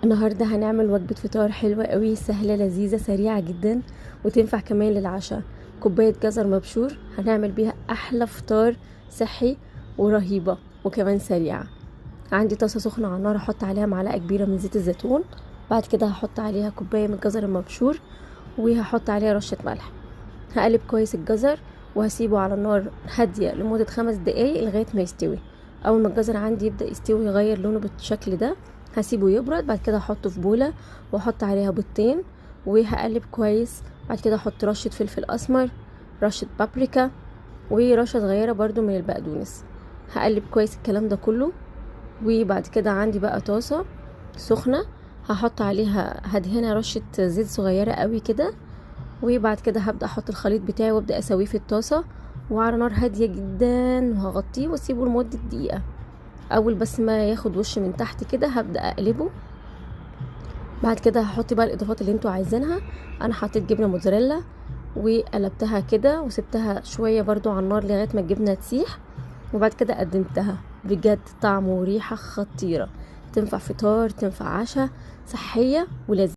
النهاردة هنعمل وجبة فطار حلوة قوي، سهلة لذيذة سريعة جدا، وتنفع كمان للعشاء. كوباية جزر مبشور هنعمل بيها احلى فطار صحي ورهيبة وكمان سريعة. عندي طاسة سخنة على النار، احط عليها معلقة كبيرة من زيت الزيتون. بعد كده هحط عليها كوباية من الجزر المبشور، وهحط عليها رشة ملح. هقلب كويس الجزر وهسيبه على النار هادية لمدة 5 دقايق لغاية ما يستوي. اول ما الجزر عندي يبدأ يستوي يغير لونه بالشكل ده هسيبه يبرد. بعد كده هحطه في بولة واحط عليها بيضتين وهقلب كويس. بعد كده احط رشة فلفل اسمر، رشة بابريكا، ورشة صغيرة برضو من البقدونس. هقلب كويس الكلام ده كله. وبعد كده عندي بقى طاسة سخنة هحط عليها، هدهنها رشة زيت صغيرة قوي كده. وبعد كده هبدأ احط الخليط بتاعي وابدأ اسويه في الطاسة وعلى نار هادية جدا، وهغطيه واسيبه لمدة دقيقة. اول بس ما ياخد وش من تحت كده هبدأ اقلبه. بعد كده هحط بقى الاضافات اللي انتوا عايزينها. انا حطيت جبنة موتزاريلا وقلبتها كده وسبتها شوية برضو على النار لغاية ما الجبنة تسيح. وبعد كده قدمتها. بجد طعم وريحة خطيرة، تنفع فطار تنفع عشاء، صحية ولذيذة.